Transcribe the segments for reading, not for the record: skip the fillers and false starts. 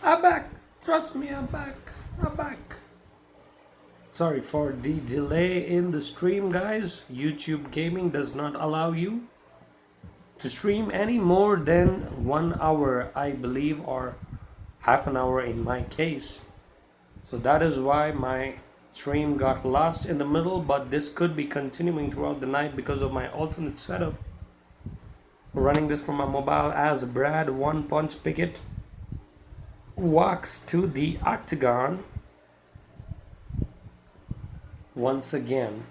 I'm back. Trust me, I'm back. I'm back. Sorry for the delay in the stream, guys. YouTube Gaming does not allow you to stream any more than 1 hour, I believe, or half an hour in my case. So that is why my stream got lost in the middle, but this could be continuing throughout the night because of my alternate setup. Running this from my mobile as Brad One Punch Pickett walks to the octagon once again.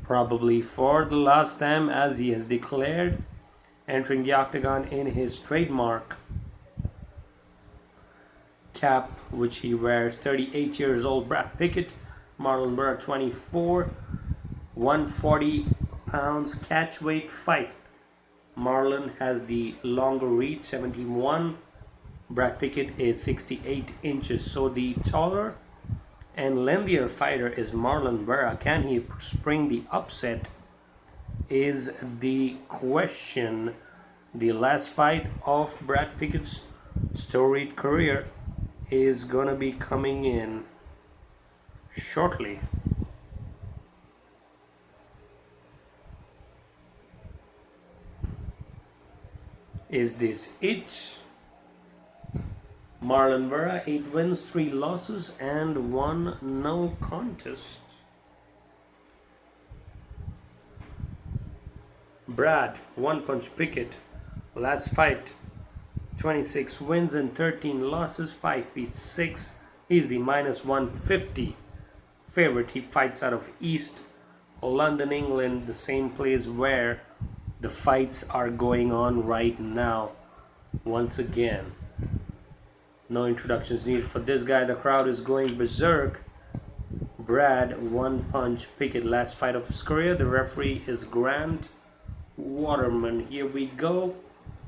Probably for the last time, as he has declared, entering the octagon in his trademark cap, which he wears. 38 years old Brad Pickett, Marlon Vera 24, 140 pounds catch weight fight. Marlon has the longer reach, 71. Brad Pickett is 68 inches, so the taller and lengthier fighter is Marlon Vera. Can he spring the upset is the question. The last fight of Brad Pickett's storied career is gonna be coming in shortly. Is this it? Marlon Vera, 8 wins, 3 losses, and 1 no contest. Brad, One Punch Pickett, last fight, 26 wins and 13 losses, 5 feet 6. He's the minus 150 favorite. He fights out of East London, England, the same place where the fights are going on right now. Once again, no introductions needed for this guy. The crowd is going berserk. Brad One Punch Pickett, last fight of his career. The referee is Grant Waterman. Here we go.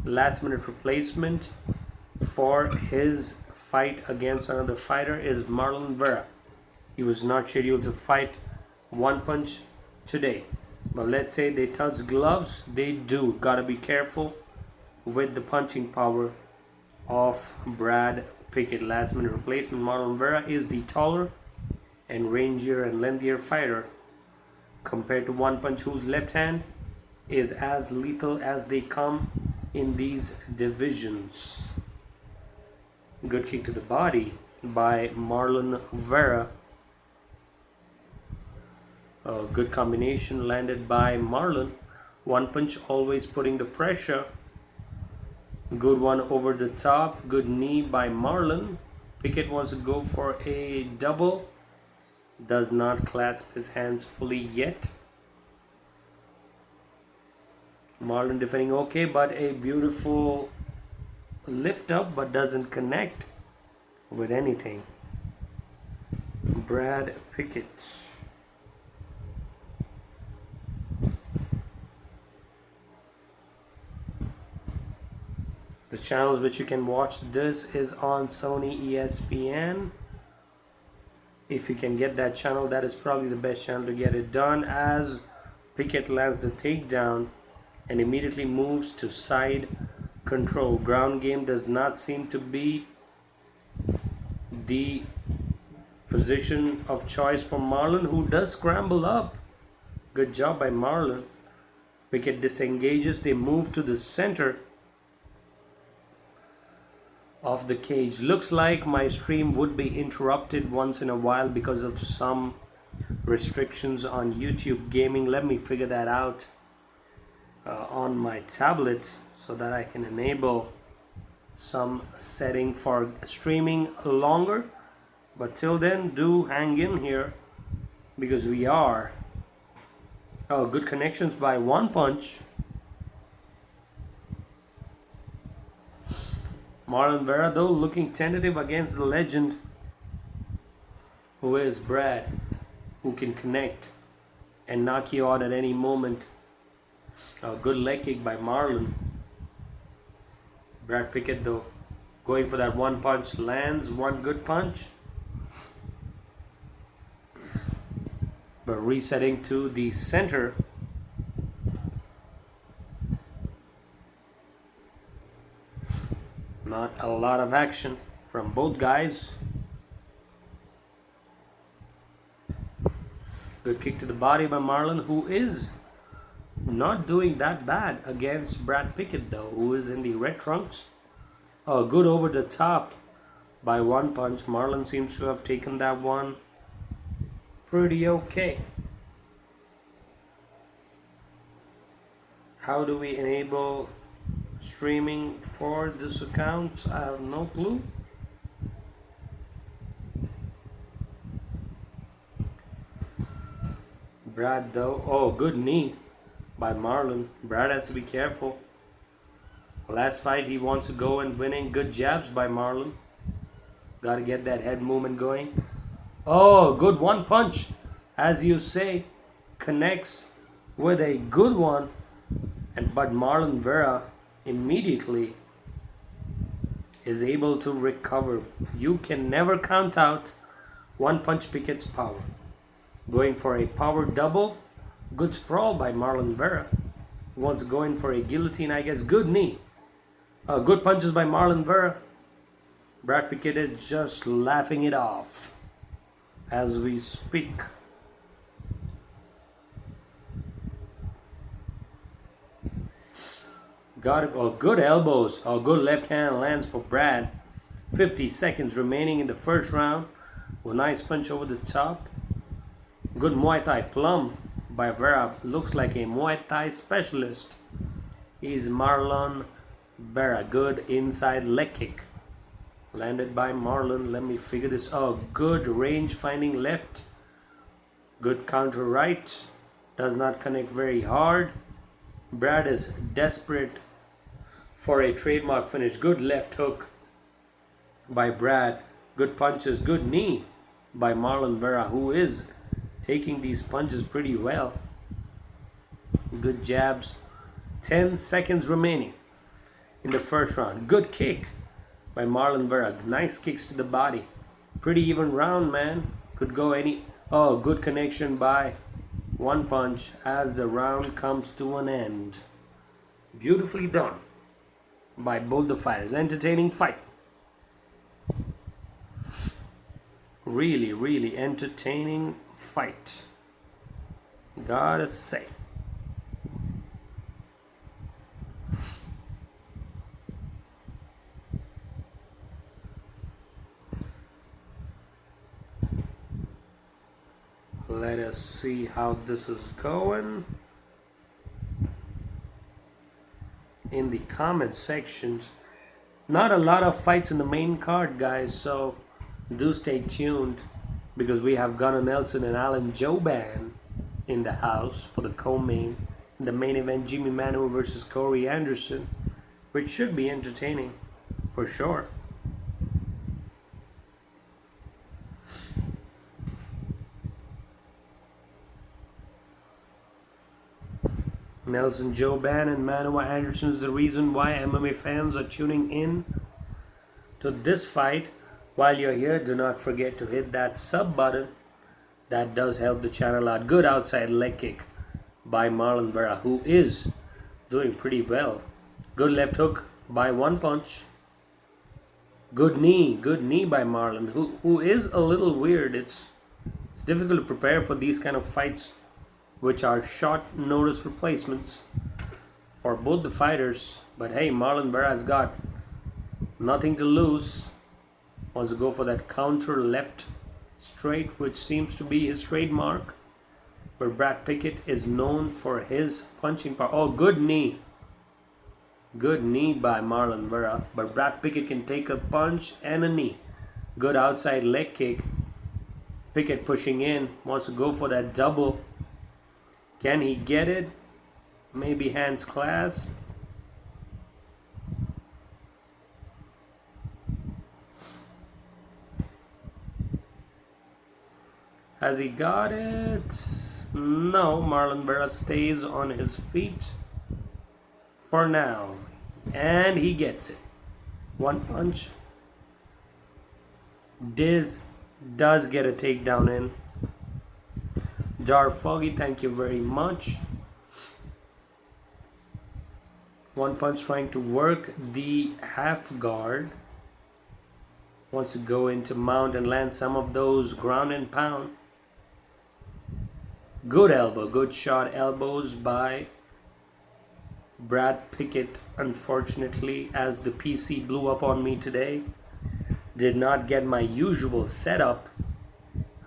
Last minute replacement for his fight against another fighter is Marlon Vera. He was not scheduled to fight One Punch today, but let's say they touch gloves, they do. Gotta be careful with the punching power of Brad Pickett. Last minute replacement. Marlon Vera is the taller and rangier and lengthier fighter compared to One Punch, whose left hand is as lethal as they come in these divisions. Good kick to the body by Marlon Vera. A good combination landed by Marlon. One Punch always putting the pressure. Good one over the top. Good knee by Marlon. Pickett wants to go for a double. Does not clasp his hands fully yet. Marlon defending okay, but a beautiful lift up, but doesn't connect with anything. Brad Pickett. The channels which you can watch this is on Sony ESPN. If you can get that channel, that is probably the best channel to get it done, as Pickett lands the takedown and immediately moves to side control. Ground game does not seem to be the position of choice for Marlon, who does scramble up. Good job by Marlon. Pickett disengages. They move to the center of the cage. Looks like my stream would be interrupted once in a while because of some restrictions on YouTube Gaming. Let me figure that out on my tablet so that I can enable some setting for streaming longer. But till then, do hang in here because we are. Oh, good connections by One Punch. Marlon Vera, though, looking tentative against the legend, who is Brad, who can connect and knock you out at any moment. A good leg kick by Marlon. Brad Pickett, though, going for that one punch, lands one good punch, but resetting to the center. Not a lot of action from both guys. Good kick to the body by Marlon, who is not doing that bad against Brad Pickett though, who is in the red trunks. Oh, good over the top by one punch. Marlon seems to have taken that one pretty okay. How do we enable streaming for this account? I have no clue. Brad though, oh, good knee by Marlon. Brad has to be careful. Last fight he wants to go and winning. Good jabs by Marlon. Gotta get that head movement going. Oh, good one punch, as you say, connects with a good one. But Marlon Vera immediately is able to recover. You can never count out one punch Pickett's power. Going for a power double. Good sprawl by Marlon Vera. Wants to go in for a guillotine, I guess. Good knee. Good punches by Marlon Vera. Brad Pickett is just laughing it off as we speak. Got it. Oh, good elbows. Oh, good left hand lands for Brad. 50 seconds remaining in the first round. A nice punch over the top. Good Muay Thai plum by Vera. Looks like a Muay Thai specialist. He's Marlon Vera. Good inside leg kick. Landed by Marlon. Let me figure this. Oh, good range finding left. Good counter right. Does not connect very hard. Brad is desperate for a trademark finish. Good left hook by Brad. Good punches. Good knee by Marlon Vera, who is taking these punches pretty well. Good jabs. 10 seconds remaining in the first round. Good kick by Marlon Vera. Nice kicks to the body. Pretty even round, man. Could go any... Oh, good connection by one punch as the round comes to an end. Beautifully done by both the fighters. Entertaining fight. Really, really entertaining fight. Gotta say. Let us see how this is going. In the comment sections, not a lot of fights in the main card, guys, so do stay tuned because we have Gunnar Nelson and Alan Jouban in the house for the co-main. In the main event, Jimi Manuwa versus Corey Anderson, which should be entertaining for sure. Nelson Jouban and Manuwa Anderson is the reason why MMA fans are tuning in to this fight. While you're here, do not forget to hit that sub button. That does help the channel out. Good outside leg kick by Marlon Vera, who is doing pretty well. Good left hook by one punch. Good knee by Marlon, who is a little weird. It's difficult to prepare for these kind of fights, which are short notice replacements for both the fighters. But hey, Marlon Vera has got nothing to lose. Wants to go for that counter left straight, which seems to be his trademark. But Brad Pickett is known for his punching power. Oh, good knee. Good knee by Marlon Vera. But Brad Pickett can take a punch and a knee. Good outside leg kick. Pickett pushing in. Wants to go for that double. Can he get it? Maybe hands clasp. Has he got it? No, Marlon Vera stays on his feet for now. And he gets it. One punch. Diz does get a takedown in. Jar Foggy, thank you very much. One Punch trying to work the half guard. Wants to go into mount and land some of those ground and pound. Good elbow, good shot elbows by Brad Pickett. Unfortunately, as the PC blew up on me today, did not get my usual setup.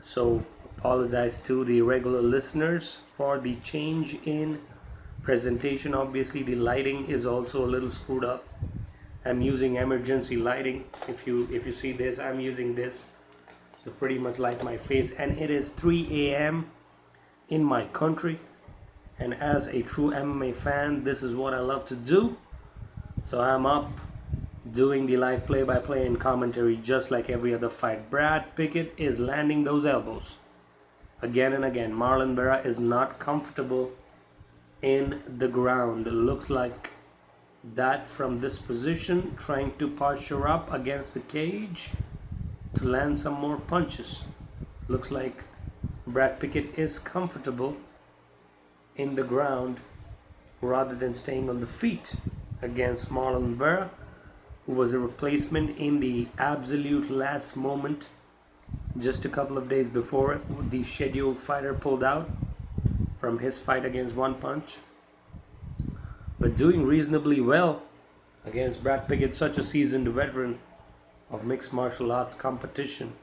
So apologize to the regular listeners for the change in presentation. Obviously the lighting is also a little screwed up. I'm using emergency lighting. If you see this, I'm using this to pretty much light my face, and it is 3 a.m. in my country, and as a true MMA fan, this is what I love to do. So I'm up doing the live play-by-play and commentary just like every other fight. Brad Pickett is landing those elbows again and again. Marlon Vera is not comfortable in the ground. It looks like that from this position, trying to posture up against the cage to land some more punches. Looks like Brad Pickett is comfortable in the ground rather than staying on the feet against Marlon Vera, who was a replacement in the absolute last moment just a couple of days before the scheduled fighter pulled out from his fight against One Punch. But doing reasonably well against Brad Pickett, such a seasoned veteran of mixed martial arts competition.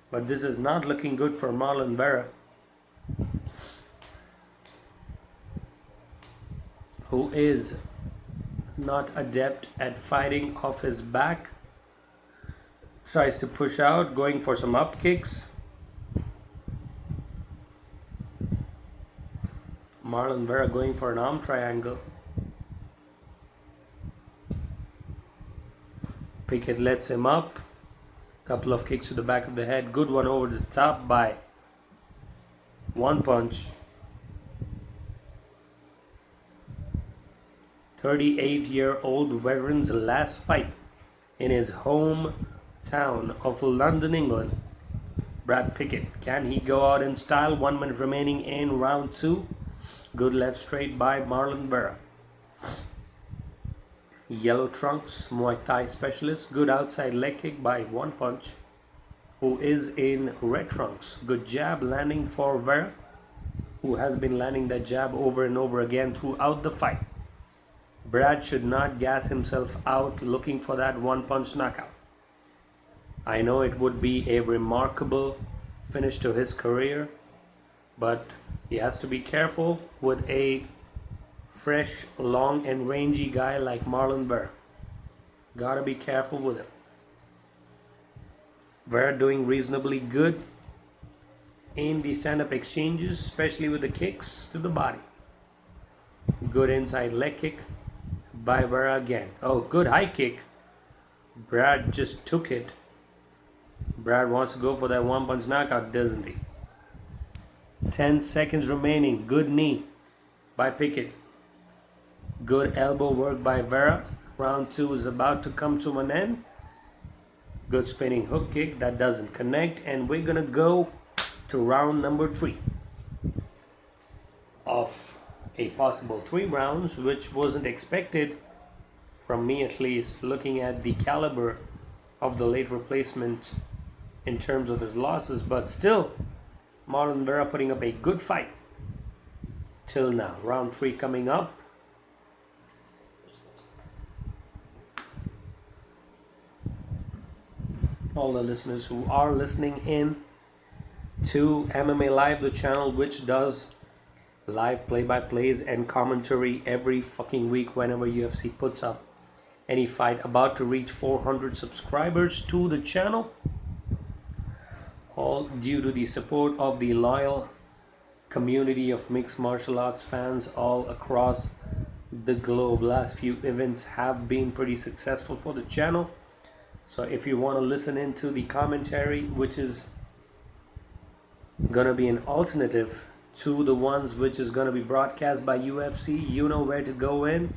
But this is not looking good for Marlon Vera, who is not adept at fighting off his back. Tries to push out, going for some up kicks. Marlon Vera going for an arm triangle. Pickett lets him up. Couple of kicks to the back of the head. Good one over the top by One Punch. 38-year-old veteran's last fight in his hometown of London, England. Brad Pickett, can he go out in style? 1 minute remaining in round 2. Good left straight by Marlon Vera. Yellow trunks, Muay Thai specialist. Good outside leg kick by One Punch, who is in red trunks. Good jab landing for Vera, who has been landing that jab over and over again throughout the fight. Brad should not gas himself out looking for that One Punch knockout. I know it would be a remarkable finish to his career, but he has to be careful with a fresh, long and rangy guy like Marlon Vera. Gotta be careful with him. Vera doing reasonably good in the stand-up exchanges, especially with the kicks to the body. Good inside leg kick by Vera again. Oh, good high kick. Brad just took it. Brad wants to go for that One Punch knockout, doesn't he? 10 seconds remaining. Good knee by Pickett. Good elbow work by Vera. Round 2 is about to come to an end. Good spinning hook kick that doesn't connect, and we're gonna go to round number 3 of a possible 3 rounds, which wasn't expected from me, at least, looking at the caliber of the late replacement in terms of his losses. But still, Marlon Vera putting up a good fight till now. Round 3 coming up. All the listeners who are listening in to MMA Live, the channel which does live play-by-plays and commentary every fucking week whenever UFC puts up any fight. About to reach 400 subscribers to the channel, all due to the support of the loyal community of mixed martial arts fans all across the globe. Last few events have been pretty successful for the channel. So if you want to listen into the commentary, which is gonna be an alternative to the ones which is gonna be broadcast by UFC, you know where to go in.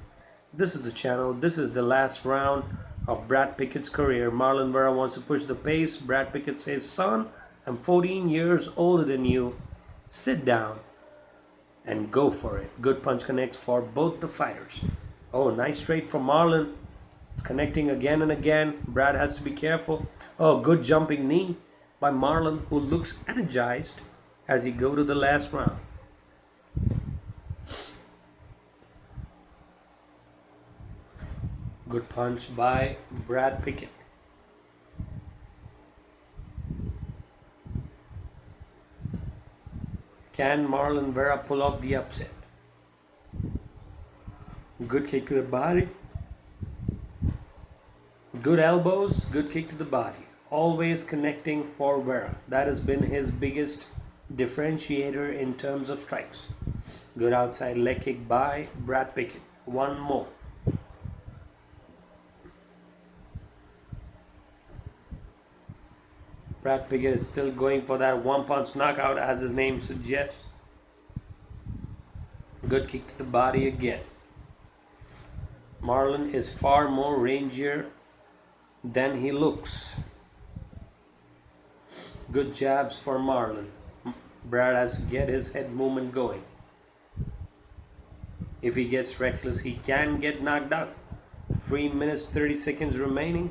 This is the channel. This is the last round of Brad Pickett's career. Marlon Vera wants to push the pace. Brad Pickett says, "Son, I'm 14 years older than you. Sit down and go for it." Good punch connects for both the fighters. Oh, nice straight from Marlon. It's connecting again and again. Brad has to be careful. Oh, good jumping knee by Marlon, who looks energized as he go to the last round. Good punch by Brad Pickett. Can Marlon Vera pull off the upset? Good kick to the body. Good elbows, good kick to the body. Always connecting for Vera. That has been his biggest differentiator in terms of strikes. Good outside leg kick by Brad Pickett. One more. Brad Pickett is still going for that one punch knockout as his name suggests. Good kick to the body again. Marlon is far more rangier than he looks. Good jabs for Marlon. Brad has to get his head movement going. If he gets reckless, he can get knocked out. 3 minutes 30 seconds remaining.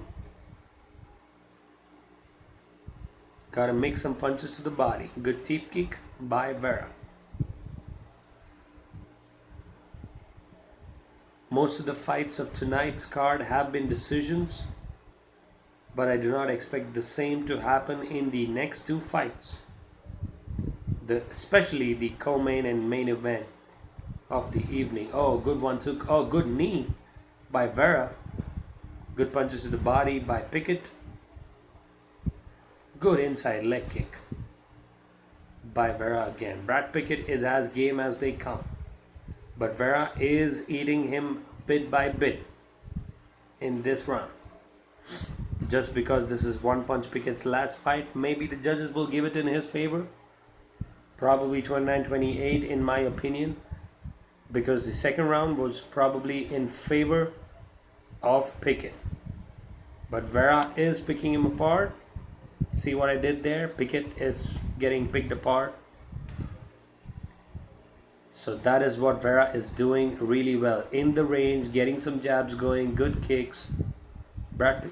Gotta make some punches to the body. Good teep kick by Vera. Most of the fights of tonight's card have been decisions, but I do not expect the same to happen in the next two fights, especially the co-main and main event of the evening. Oh, good one took. Oh, good knee by Vera. Good punches to the body by Pickett. Good inside leg kick by Vera again. Brad Pickett is as game as they come, but Vera is eating him bit by bit in this round. Just because this is One Punch Pickett's last fight, maybe the judges will give it in his favor. Probably 29-28 in my opinion, because the second round was probably in favor of Pickett. But Vera is picking him apart. See what I did there? Pickett is getting picked apart. So that is what Vera is doing really well. In the range, getting some jabs going, good kicks.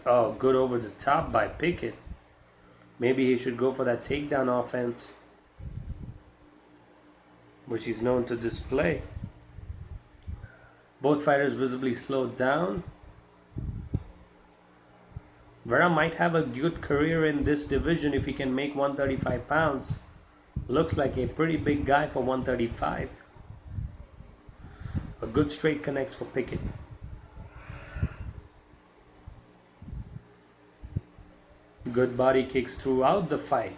Oh, good over the top by Pickett. Maybe he should go for that takedown offense, which he's known to display. Both fighters visibly slowed down. Vera might have a good career in this division if he can make 135 pounds. Looks like a pretty big guy for 135. A good straight connects for Pickett. Good body kicks throughout the fight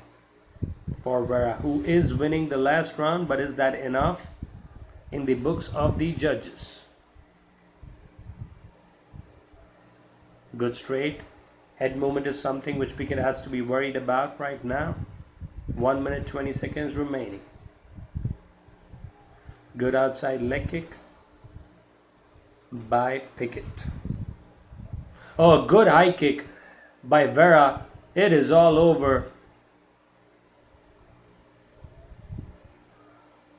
for Vera, who is winning the last round, but is that enough in the books of the judges? Good straight. Head movement is something which Pickett has to be worried about right now. 1 minute 20 seconds remaining. Good outside leg kick by Pickett. Oh, good high kick by Vera. It is all over.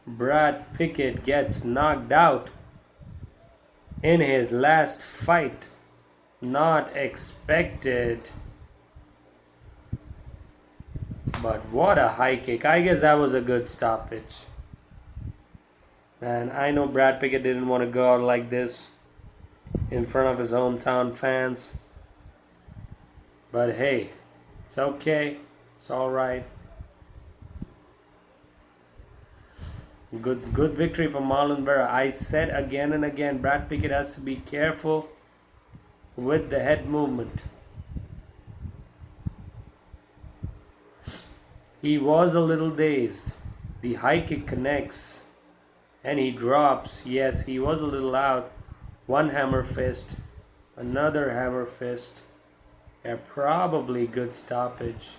Brad Pickett gets knocked out in his last fight. Not expected. But what a high kick. I guess that was a good stoppage. Man, I know Brad Pickett didn't want to go out like this in front of his hometown fans. But hey, it's okay. It's alright. Good victory for Marlon Vera. I said again and again, Brad Pickett has to be careful with the head movement. He was a little dazed. The high kick connects and he drops. Yes, he was a little out. One hammer fist, another hammer fist. Yeah, probably good stoppage.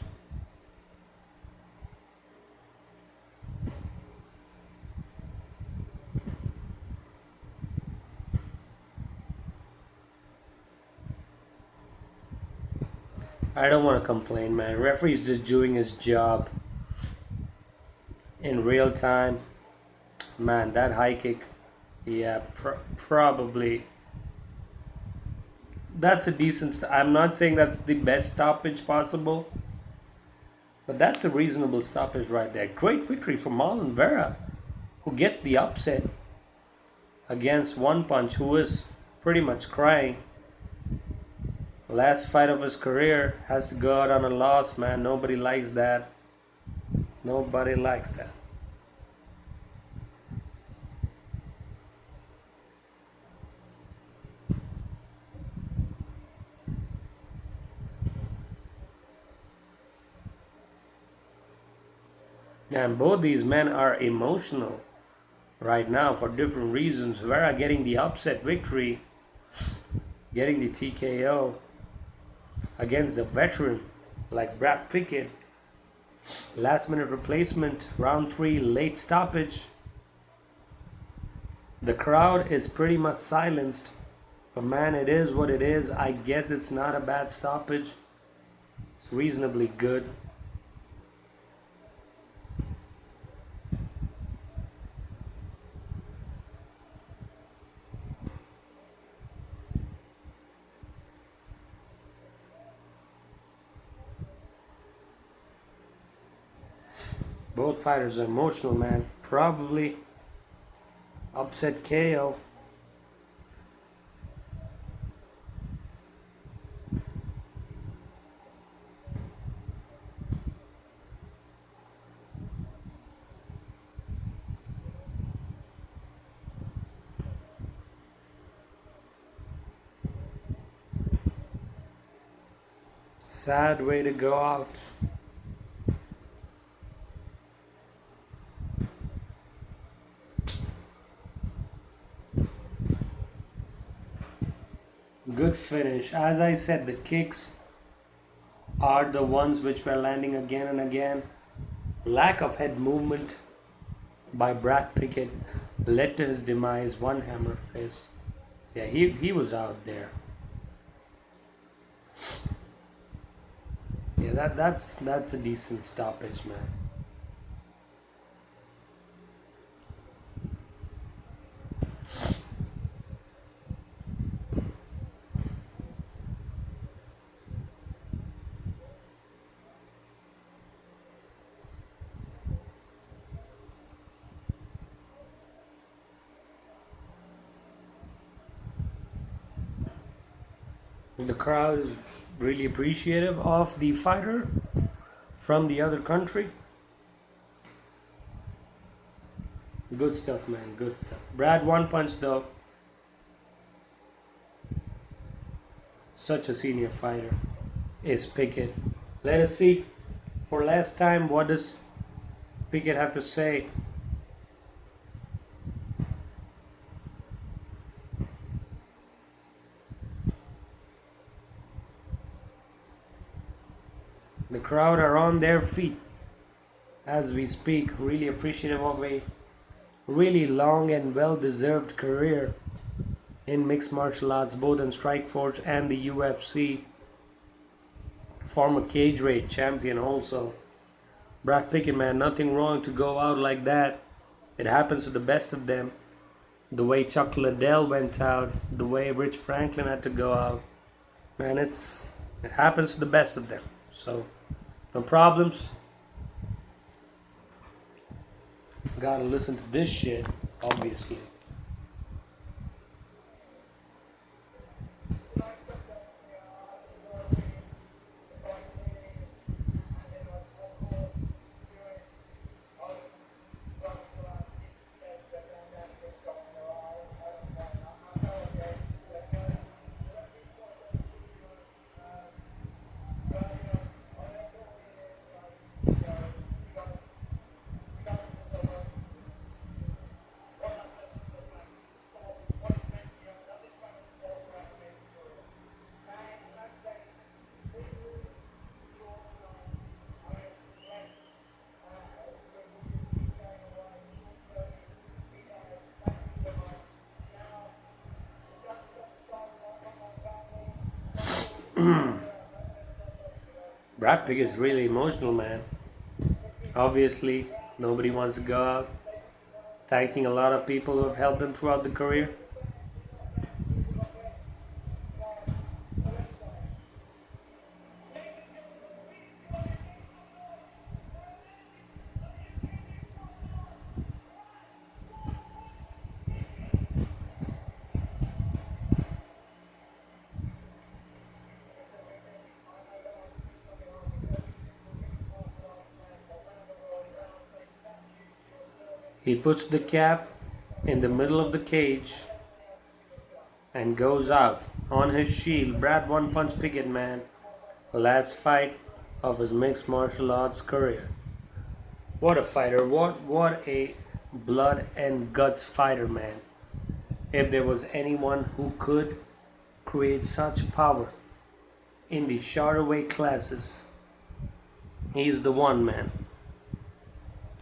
I don't want to complain, man. Referee's just doing his job in real time. Man, that high kick, yeah, probably that's a decent. I'm not saying that's the best stoppage possible, but that's a reasonable stoppage right there. Great victory for Marlon Vera, who gets the upset against One Punch, who is pretty much crying. Last fight of his career has to go out on a loss, man. Nobody likes that. Nobody likes that. And both these men are emotional right now for different reasons. Vera getting the upset victory, getting the TKO against a veteran like Brad Pickett. Last minute replacement, round 3, late stoppage. The crowd is pretty much silenced. But man, it is what it is. I guess it's not a bad stoppage. It's reasonably good. Both fighters are emotional, man. Probably upset KO. Sad way to go out. Good finish. As I said, the kicks are the ones which were landing again and again. Lack of head movement by Brad Pickett led to his demise. One hammer fist. Yeah, he was out there. Yeah, that's a decent stoppage, man. The crowd is really appreciative of the fighter from the other country. Good stuff, man. Good stuff. Brad One Punch, though, such a senior fighter, is Pickett. Let us see for last time what does Pickett have to say. The crowd are on their feet as we speak, really appreciative of a really long and well-deserved career in mixed martial arts, both in Strikeforce and the UFC. Former cage rate champion also. Brad Pickett, man, nothing wrong to go out like that. It happens to the best of them. The way Chuck Liddell went out, the way Rich Franklin had to go out. Man, it happens to the best of them. So, no problems. Gotta listen to this shit, obviously. Brad Pickett is really emotional, man. Obviously, nobody wants to go out. Thanking a lot of people who have helped him throughout the career. He puts the cap in the middle of the cage and goes out on his shield. Brad One Punch Pickett, man. Last fight of his mixed martial arts career. What a fighter. What a blood and guts fighter, man. If there was anyone who could create such power in the shorter weight classes, he's the one, man.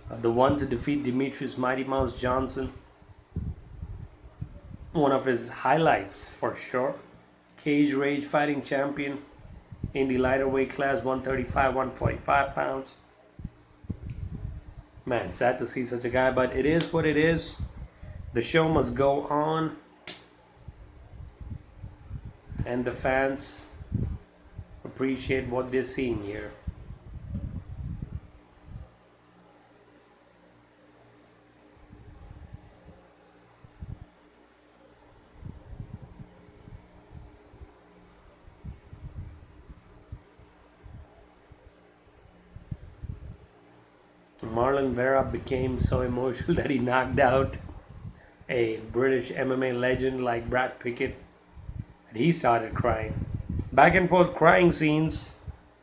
The one to defeat Demetrius Mighty Mouse Johnson. One of his highlights for sure. Cage Rage fighting champion in the lighter weight class, 135, 145 pounds. Man, sad to see such a guy, but it is what it is. The show must go on. And the fans appreciate what they're seeing here. Marlon Vera became so emotional that he knocked out a British MMA legend like Brad Pickett, and he started crying. Back and forth crying scenes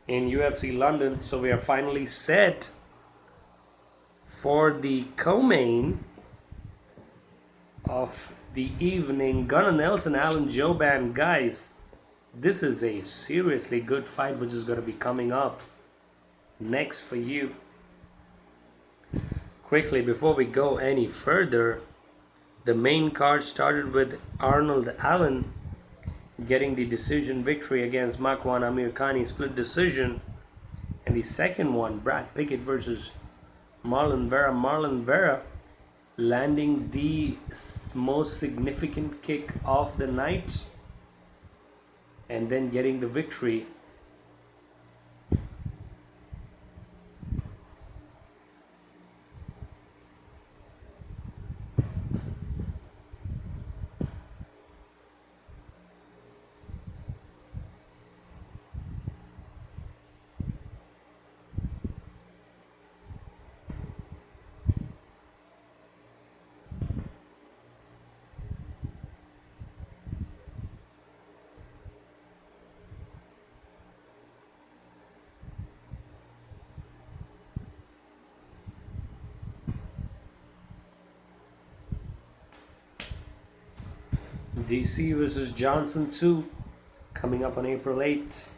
in UFC London. So we are finally set for the co-main of the evening. Gunnar Nelson, Alan Jouban. Guys, this is a seriously good fight which is going to be coming up next for you. Quickly, before we go any further, the main card started with Arnold Allen getting the decision victory against Makwan Amirkhani, split decision. And the second one, Brad Pickett versus Marlon Vera. Marlon Vera landing the most significant kick of the night and then getting the victory. DC versus Johnson 2 coming up on April 8th.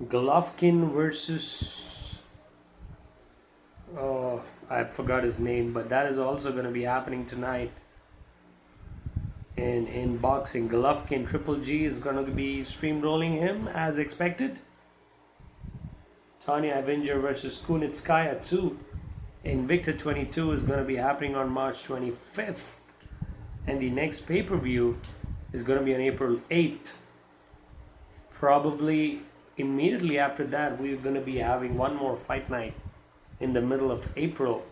Golovkin versus I forgot his name, but that is also going to be happening tonight in boxing. Golovkin, Triple G is going to be streamrolling him as expected. Tanya Avenger versus Kunitskaya 2 Invicta 22 is going to be happening on March 25th, and the next pay-per-view is going to be on April 8th. Probably immediately after that, we're going to be having one more fight night in the middle of April,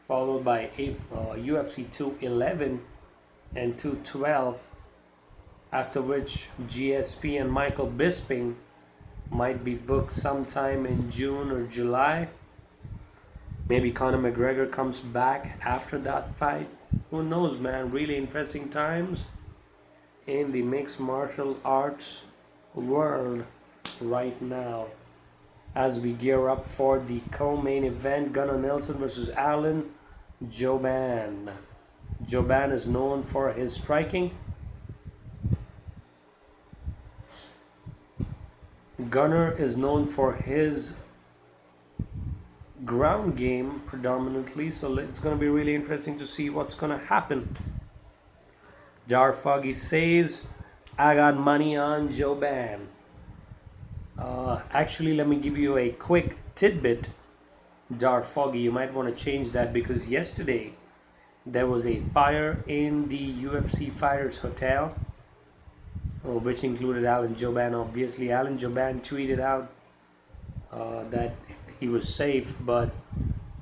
followed by UFC 211 and 212, after which GSP and Michael Bisping might be booked sometime in June or July. Maybe Conor McGregor comes back after that fight. Who knows, man? Really interesting times in the mixed martial arts world right now as we gear up for the co-main event, Gunnar Nelson versus Alan Jouban. Jouban is known for his striking. Gunnar is known for his ground game predominantly, so it's going to be really interesting to see what's going to happen. Jar Foggy says, I got money on Jouban. Actually, let me give you a quick tidbit. Jar Foggy, you might want to change that, because yesterday there was a fire in the UFC Fighters Hotel, which included Alan Jouban. Obviously, Alan Jouban tweeted out that he was safe, but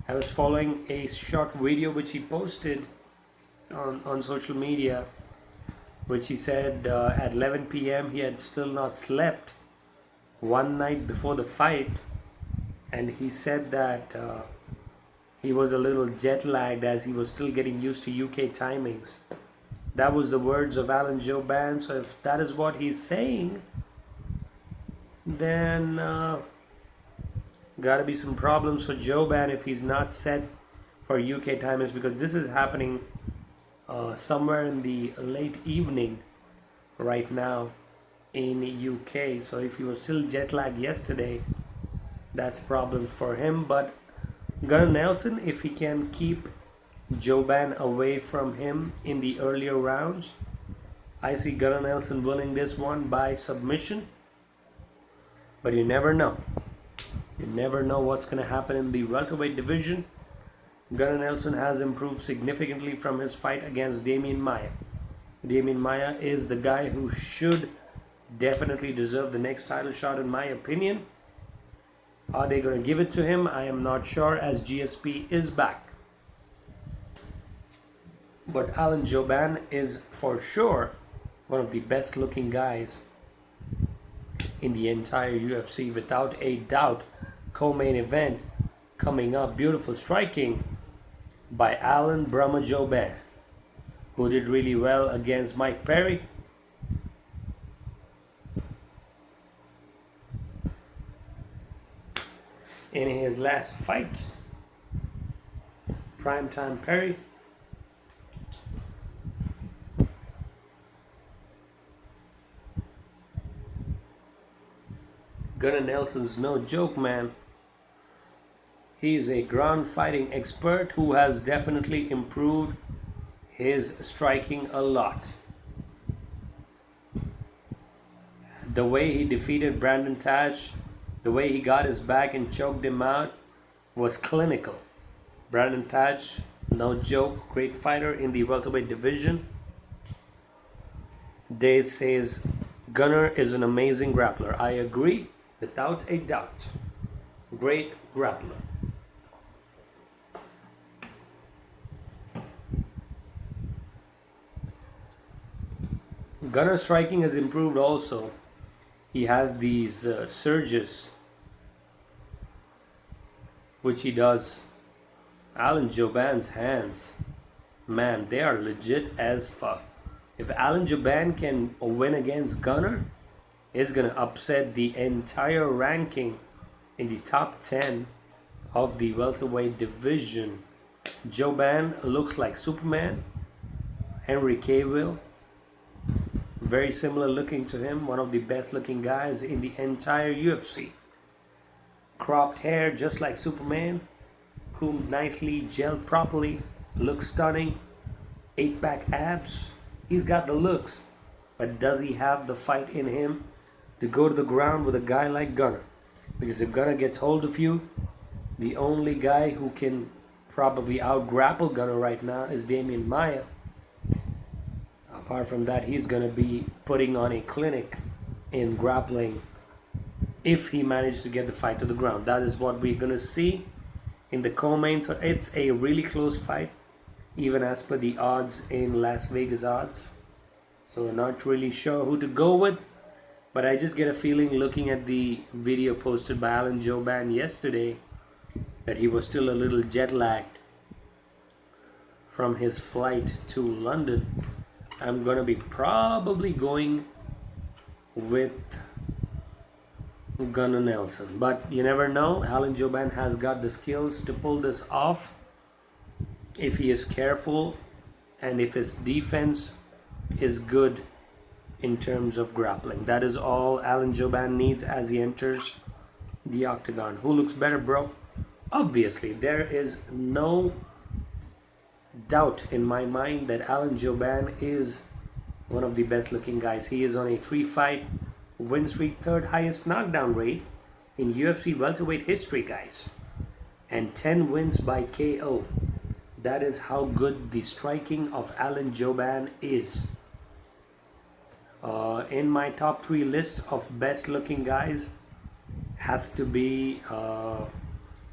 I was following a short video which he posted on social media, which he said at 11 p.m. he had still not slept one night before the fight, and he said that he was a little jet lagged as he was still getting used to UK timings. That was the words of Alan Jouban. So if that is what he's saying, then gotta be some problems for Jouban if he's not set for UK timings, because this is happening somewhere in the late evening right now in UK. So if he was still jet lagged yesterday, that's problems for him. But Gunnar Nelson, if he can keep Jouban away from him in the earlier rounds, I see Gunnar Nelson winning this one by submission. But you never know. You never know what's going to happen in the welterweight division. Gunnar Nelson has improved significantly from his fight against Demian Maia. Demian Maia is the guy who should definitely deserve the next title shot, in my opinion. Are they going to give it to him? I am not sure, as GSP is back. But Alan Jouban is for sure one of the best looking guys in the entire UFC, without a doubt. Co-main event coming up. Beautiful striking by Alan Brahma Jouban, who did really well against Mike Perry. In his last fight, Primetime Perry. Gunnar Nelson's no joke, man. He is a ground fighting expert who has definitely improved his striking a lot. The way he defeated Brandon Taj, the way he got his back and choked him out, was clinical. Brandon Taj, no joke, great fighter in the welterweight division. Dave says Gunnar is an amazing grappler. I agree, without a doubt. Great grappler. Gunnar's striking has improved also. He has these surges, which he does. Alan Jouban's hands, man, they are legit as fuck. If Alan Jouban can win against Gunnar, it's gonna upset the entire ranking in the top 10 of the welterweight division. Jouban looks like Superman. Henry Cavill, very similar looking to him, one of the best looking guys in the entire UFC. Cropped hair just like Superman, combed nicely, gelled properly, looks stunning, 8-pack abs. He's got the looks, but does he have the fight in him to go to the ground with a guy like Gunnar? Because if Gunnar gets hold of you, the only guy who can probably out-grapple Gunnar right now is Demian Maia. Apart from that, he's going to be putting on a clinic in grappling if he manages to get the fight to the ground. That is what we're going to see in the co-main. So it's a really close fight, even as per the odds in Las Vegas odds. So we're not really sure who to go with, but I just get a feeling, looking at the video posted by Alan Jouban yesterday, that he was still a little jet lagged from his flight to London. I'm gonna be probably going with Gunnar Nelson, but you never know. Alan Jouban has got the skills to pull this off if he is careful and if his defense is good in terms of grappling. That is all Alan Jouban needs as he enters the octagon. Who looks better, bro? Obviously, there is no doubt in my mind that Alan Jouban is one of the best looking guys. He is on a 3-fight win streak, third highest knockdown rate in UFC welterweight history, guys, and 10 wins by KO. That is how good the striking of Alan Jouban is. In my top 3 list of best looking guys has to be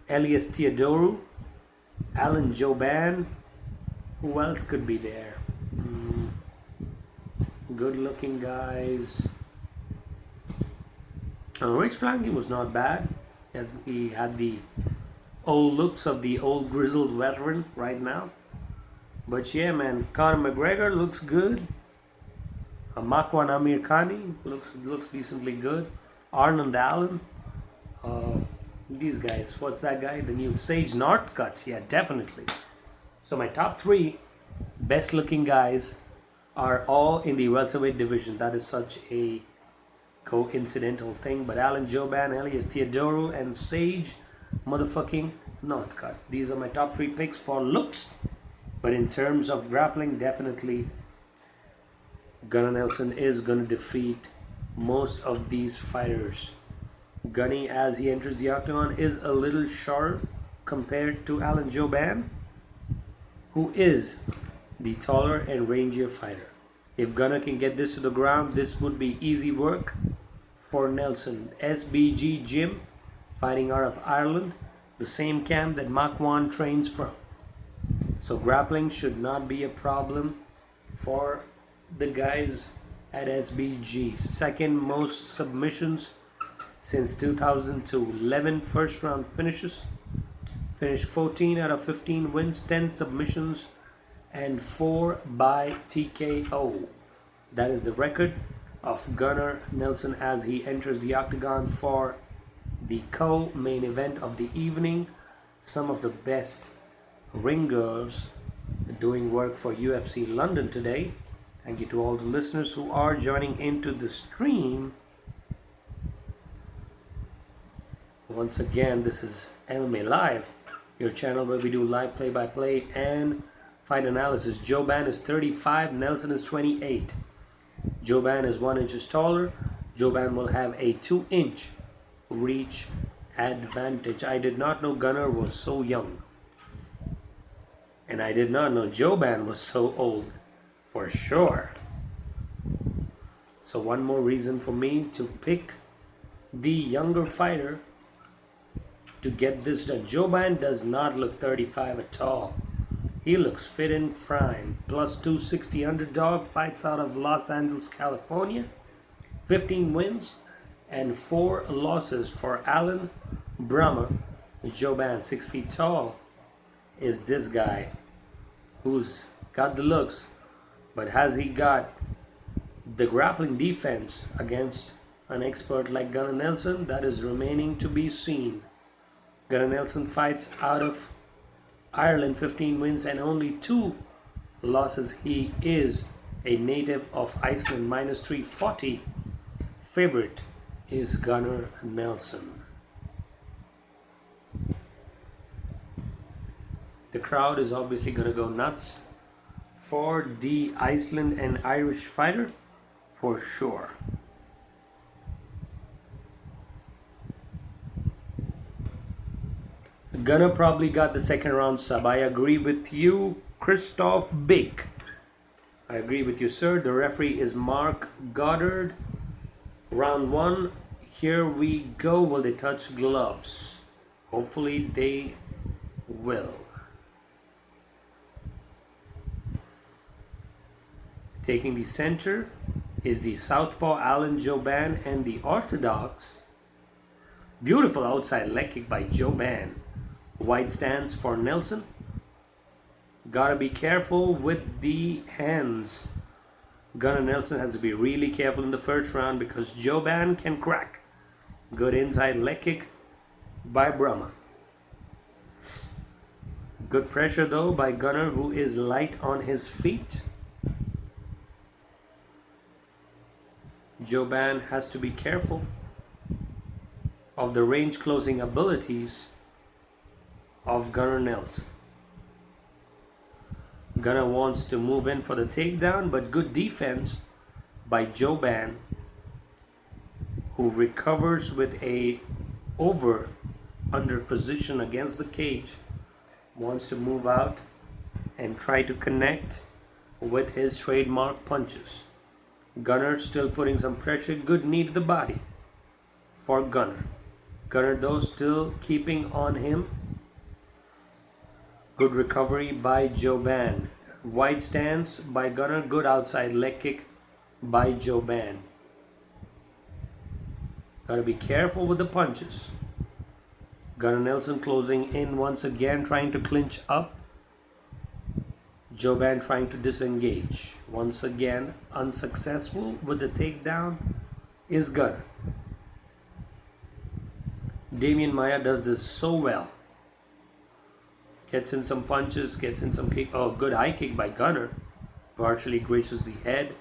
Elias Theodorou, Alan Jouban. Who else could be there? Good looking guys. Rich Franklin was not bad, as he had the old looks of the old grizzled veteran right now. But yeah, man, Conor McGregor looks good. Makwan Amirkhani looks decently good. Arnold Allen. Uh, these guys. What's that guy? The new Sage Northcutt. Yeah, definitely. So my top three best looking guys are all in the welterweight division. That is such a coincidental thing. But Alan Jouban, Elias Theodorou, and Sage motherfucking Northcutt. These are my top three picks for looks. But in terms of grappling, definitely Gunnar Nelson is going to defeat most of these fighters. Gunny, as he enters the octagon, is a little short compared to Alan Jouban, who is the taller and rangier fighter. If Gunnar can get this to the ground, this would be easy work for Nelson. SBG Gym, fighting out of Ireland, the same camp that Makwan trains from. So grappling should not be a problem for the guys at SBG. Second most submissions since 2002. 11 first round finishes. Finished 14 out of 15 wins, 10 submissions, and 4 by TKO. That is the record of Gunnar Nelson as he enters the octagon for the co-main event of the evening. Some of the best ringers doing work for UFC London today. Thank you to all the listeners who are joining into the stream. Once again, this is MMA Live, your channel where we do live play-by-play and fight analysis. Jouban is 35, Nelson is 28. Jouban is 1 inch taller. Jouban will have a 2-inch reach advantage. I did not know Gunnar was so young. And I did not know Jouban was so old, for sure. So one more reason for me to pick the younger fighter to get this done. Jouban does not look 35 at all. He looks fit and fine. Plus 260 underdog, fights out of Los Angeles, California. 15 wins and 4 losses for Alan Brahma. Jouban, 6 feet tall, is this guy who's got the looks, but has he got the grappling defense against an expert like Gunnar Nelson? That is remaining to be seen. Gunnar Nelson fights out of Ireland, 15 wins and only 2 losses. He is a native of Iceland. Minus 340. Favorite is Gunnar Nelson. The crowd is obviously going to go nuts for the Iceland and Irish fighter, for sure. Gunnar probably got the second round sub. I agree with you, Christoph Big. I agree with you, sir. The referee is Mark Goddard. Round 1. Here we go. Will they touch gloves? Hopefully they will. Taking the center is the southpaw Alan Jouban and the orthodox. Beautiful outside leg kick by Jouban. Wide stance for Nelson. Gotta be careful with the hands. Gunnar Nelson has to be really careful in the first round because Jouban can crack. Good inside leg kick by Brahma. Good pressure though by Gunnar, who is light on his feet. Jouban has to be careful of the range closing abilities of Gunnar Nelson. Gunnar wants to move in for the takedown, but good defense by Jouban, who recovers with a over under position against the cage. Wants to move out and try to connect with his trademark punches. Gunnar still putting some pressure. Good knee to the body for Gunnar. Gunnar though still keeping on him. Good recovery by Jouban. Wide stance by Gunnar. Good outside leg kick by Jouban. Gotta be careful with the punches. Gunnar Nelson closing in once again, trying to clinch up. Jouban trying to disengage. Once again, unsuccessful with the takedown is Gunnar. Damian Maia does this so well. Gets in some punches, gets in some kick. Oh, good high kick by Gunnar. Partially grazes the head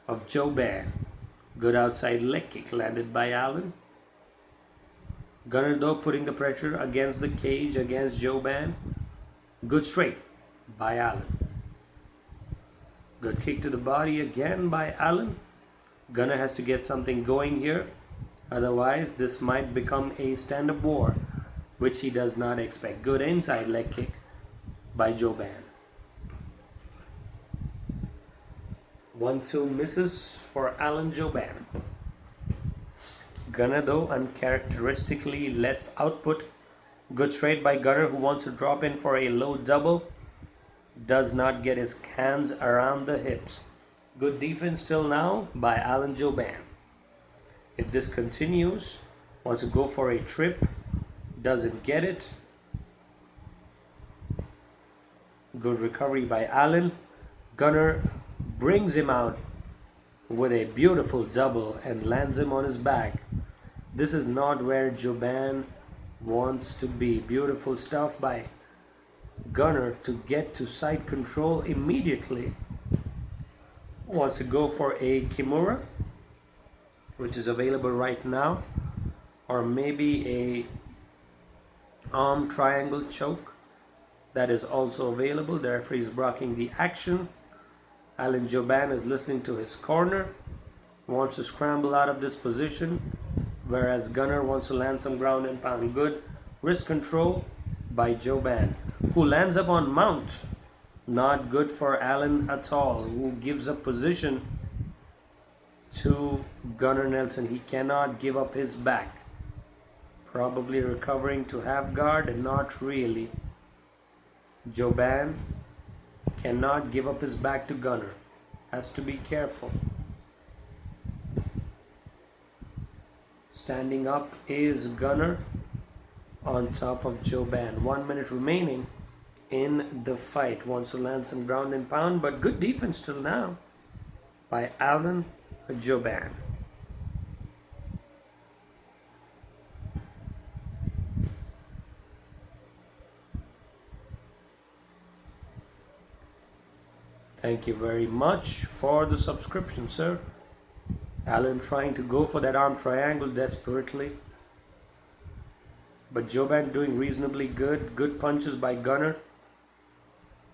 of Jouban. Good outside leg kick landed by Allen. Gunnar though putting the pressure against the cage against Jouban. Good straight by Allen. Good kick to the body again by Allen. Gunnar has to get something going here. Otherwise, this might become a stand-up war, which he does not expect. Good inside leg kick by Jouban. 1-2 misses for Alan Jouban. Gunnar though uncharacteristically less output. Good straight by Gunnar, who wants to drop in for a low double. Does not get his hands around the hips. Good defense till now by Alan Jouban. If this continues, wants to go for a trip, doesn't get it. Good recovery by Allen. Gunnar brings him out with a beautiful double and lands him on his back. This is not where Jouban wants to be. Beautiful stuff by Gunnar to get to side control immediately. Wants to go for a Kimura, which is available right now, or maybe a arm triangle choke that is also available. The referee is blocking the action. Alan Jouban is listening to his corner, wants to scramble out of this position, whereas Gunnar wants to land some ground and pound. Good wrist control by Jouban, who lands up on mount. Not good for Allen at all, who gives up position to Gunnar Nelson. He cannot give up his back. Probably recovering to half guard and not really. Jouban cannot give up his back to Gunnar. Has to be careful. Standing up is Gunnar on top of Jouban. 1 minute remaining in the fight. Wants to land some ground and pound, but good defense till now by Alan Jouban. Thank you very much for the subscription, sir. Alan trying to go for that arm triangle desperately, but Jouban doing reasonably good. Good punches by Gunnar.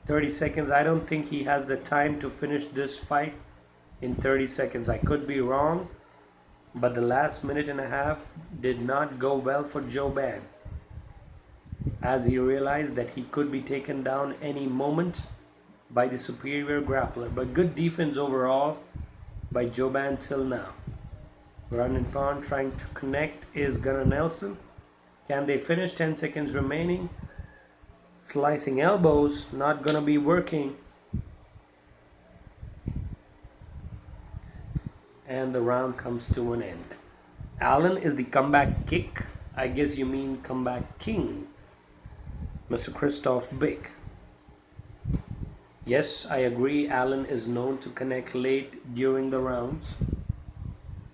30 seconds. I don't think he has the time to finish this fight in 30 seconds. I could be wrong, but the last minute and a half did not go well for Jouban, as he realized that he could be taken down any moment by the superior grappler. But good defense overall by Jouban till now. Ground and pound trying to connect is Gunnar Nelson. Can they finish? 10 seconds remaining. Slicing elbows, not gonna be working. And the round comes to an end. Allen is the comeback kick. I guess you mean comeback king, Mr. Christoph Big. Yes, I agree, Allen is known to connect late during the rounds.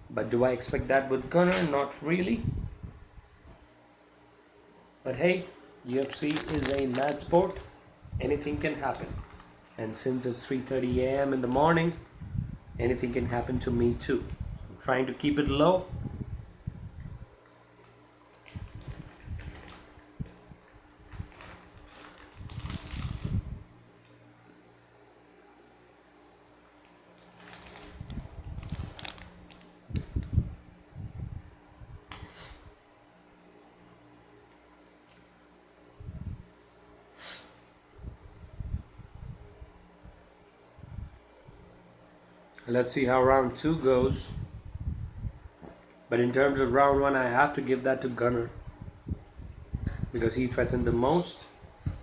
But do I expect that with Gunnar? Not really. But hey, UFC is a mad sport. Anything can happen. And since it's 3:30 a.m. in the morning, anything can happen to me too. I'm trying to keep it low. Let's see how round 2 goes. But in terms of round 1, I have to give that to Gunnar, because he threatened the most.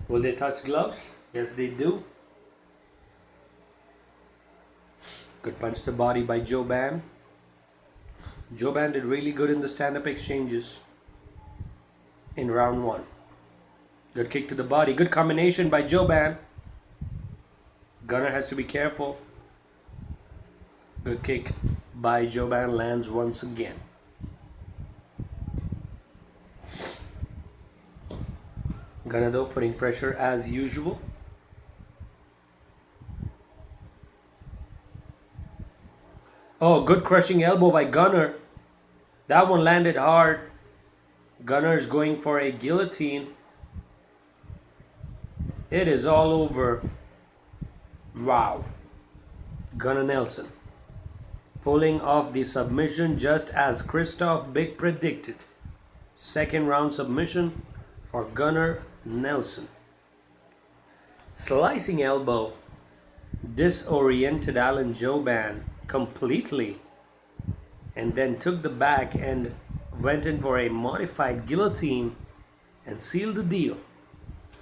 Will they touch gloves? Yes, they do. Good punch to body by Jouban. Jouban did really good in the stand-up exchanges. in round 1. Good kick to the body. Good combination by Jouban. Gunnar has to be careful. Good kick by Jouban lands once again. Gunnar though putting pressure as usual. Oh, good crushing elbow by Gunnar. That one landed hard. Gunnar is going for a guillotine. It is all over. Wow. Gunnar Nelson pulling off the submission just as Christoph Big predicted. Second round submission for Gunnar Nelson. Slicing elbow disoriented Alan Jouban completely and then took the back and went in for a modified guillotine and sealed the deal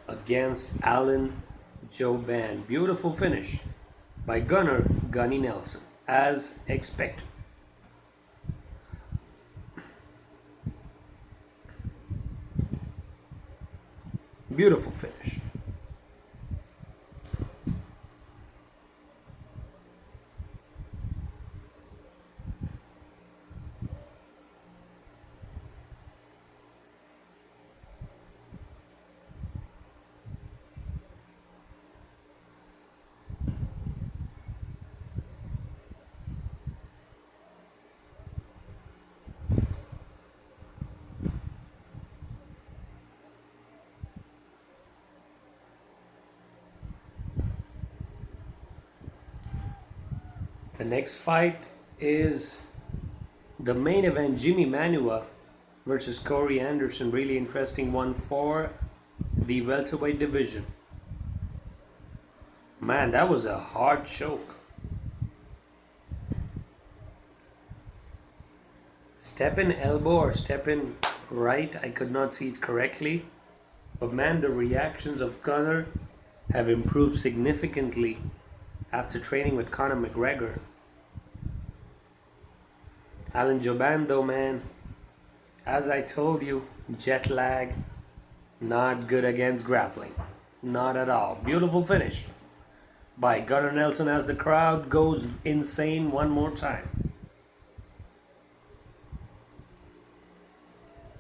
against Alan Jouban. Beautiful finish by Gunnar Gunny Nelson as expected. Beautiful finish. The next fight is the main event, Jimi Manuwa versus Corey Anderson. Really interesting one for the welterweight division. Man, that was a hard choke. Step in elbow or step in right, I could not see it correctly. But man, the reactions of Gunnar have improved significantly after training with Conor McGregor. Alan Jouban though, man, as I told you, jet lag, not good against grappling. Not at all. Beautiful finish by Gunnar Nelson as the crowd goes insane one more time.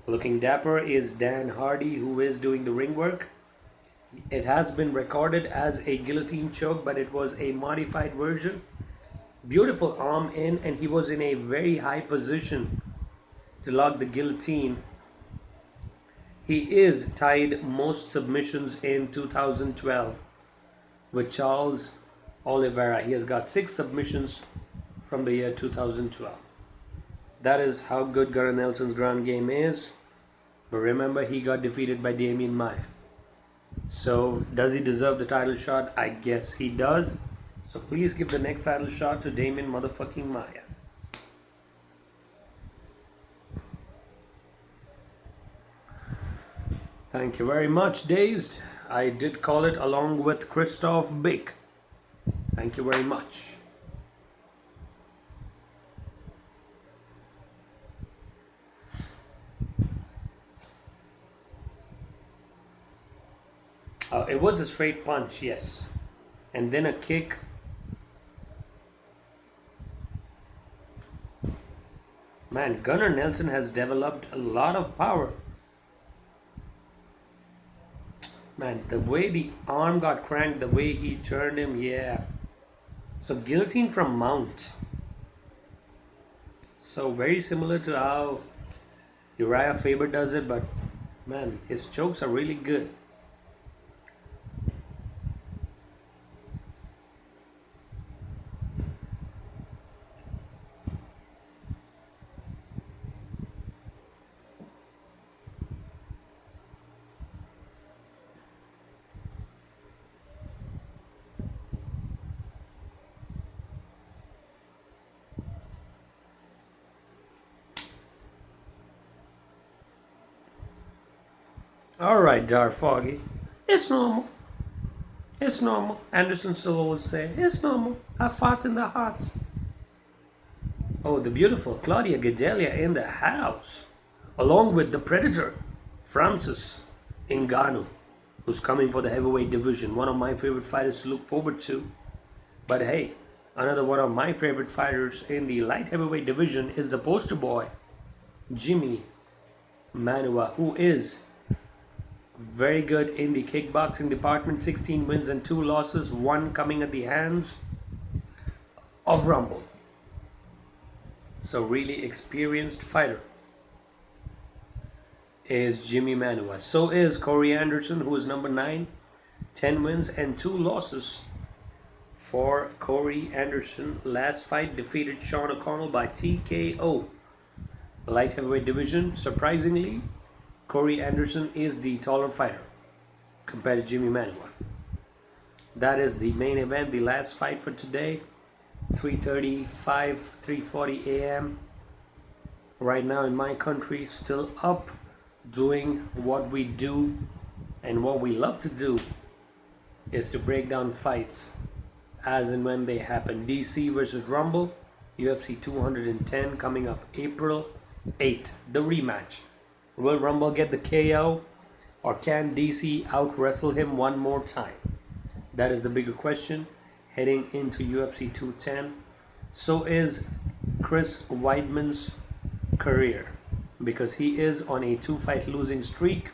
Looking dapper is Dan Hardy, who is doing the ring work. It has been recorded as a guillotine choke, but it was a modified version. Beautiful arm in, and he was in a very high position to lock the guillotine. He is tied most submissions in 2012 with Charles Oliveira. He has got 6 submissions from the year 2012. That is how good Gunnar Nelson's ground game is. But remember, he got defeated by Damian Maia. So does he deserve the title shot? I guess he does. So please give the next title shot to Damian motherfucking Maia. Thank you very much, Dazed. I did call it along with Christoph Big. Thank you very much. It was a straight punch, yes. And then a kick. Man, Gunnar Nelson has developed a lot of power. Man, the way the arm got cranked, the way he turned him, yeah. So guillotine from mount. So very similar to how Uriah Faber does it, but man, his chokes are really good. Alright, Foggy. It's normal. It's normal. Anderson still always say, it's normal. Have farts in the hearts. Oh, the beautiful Claudia Gadelia in the house. Along with the Predator, Francis Ngannou, who's coming for the heavyweight division. One of my favorite fighters to look forward to. But hey, another one of my favorite fighters in the light heavyweight division is the poster boy, Jimi Manuwa, who is very good in the kickboxing department. 16 wins and 2 losses, one coming at the hands of Rumble. So really experienced fighter is Jimi Manuwa. So is Corey Anderson, who is number 9. 10 wins and 2 losses for Corey Anderson. Last fight defeated Sean O'Connell by TKO. Light heavyweight division. Surprisingly, Corey Anderson is the taller fighter compared to Jimi Manuwa. That is the main event, the last fight for today. 3:40 a.m. right now in my country, still up doing what we do, and what we love to do is to break down fights as and when they happen. DC versus Rumble, UFC 210 coming up April 8th, the rematch. Will Rumble get the KO, or can DC out wrestle him one more time? That is the bigger question heading into UFC 210. So is Chris Weidman's career, because he is on a 2-fight losing streak.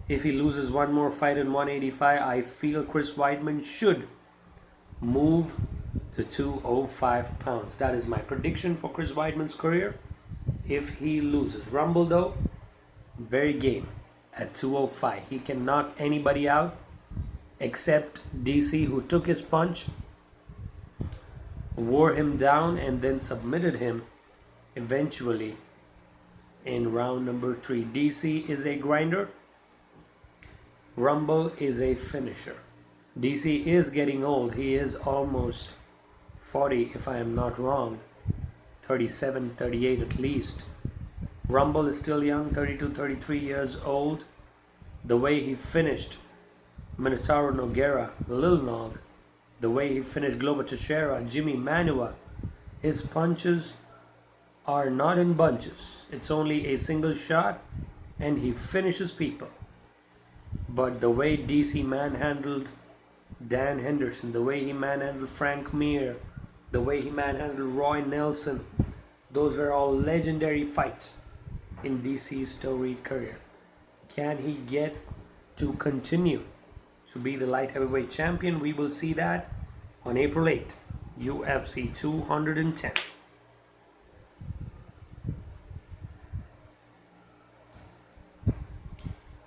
If he loses one more fight in 185, I feel Chris Weidman should move to 205 pounds. That is my prediction for Chris Weidman's career if he loses. Rumble, though, very game at 205. He can knock anybody out except DC, who took his punch, wore him down, and then submitted him eventually in round number 3. DC is a grinder. Rumble is a finisher. DC is getting old. He is almost 40, if I am not wrong. 37, 38 at least. Rumble is still young, 32, 33 years old. The way he finished Minotauro Nogueira, Lil Nog, the way he finished Glover Teixeira, Jimi Manuwa, his punches are not in bunches. It's only a single shot and he finishes people. But the way DC manhandled Dan Henderson, the way he manhandled Frank Mir, the way he manhandled Roy Nelson, those were all legendary fights in DC's storied career. Can he get to continue to be the light heavyweight champion? We will see that on April 8th, UFC 210.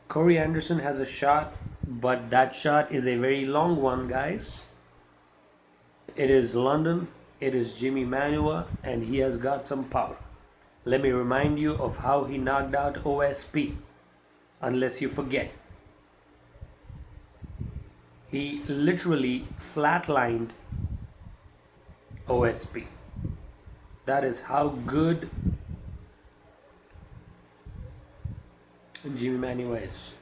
Corey Anderson has a shot, but that shot is a very long one, guys. It is London, it is Jimi Manuwa, and he has got some power. Let me remind you of how he knocked out OSP, unless you forget. He literally flatlined OSP. That is how good Jimi Manuwa is.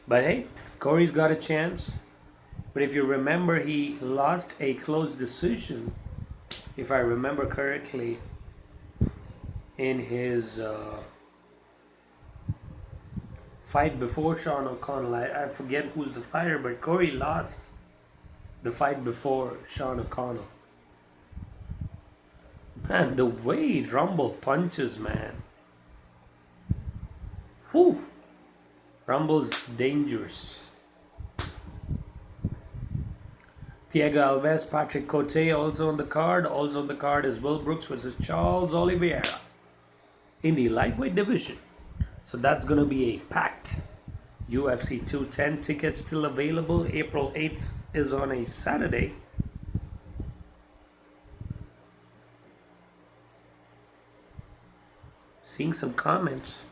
But hey, Corey's got a chance. But if you remember, he lost a close decision, if I remember correctly, in his fight before Sean O'Connell. I forget who's the fighter, but Corey lost the fight before Sean O'Connell. Man, the way Rumble punches, man. Whew. Rumble's dangerous. Thiago Alves, Patrick Cote also on the card. Also on the card is Will Brooks versus Charles Oliveira in the lightweight division. So that's going to be a packed UFC 210. Tickets still available. April 8th is on a Saturday. Seeing some comments.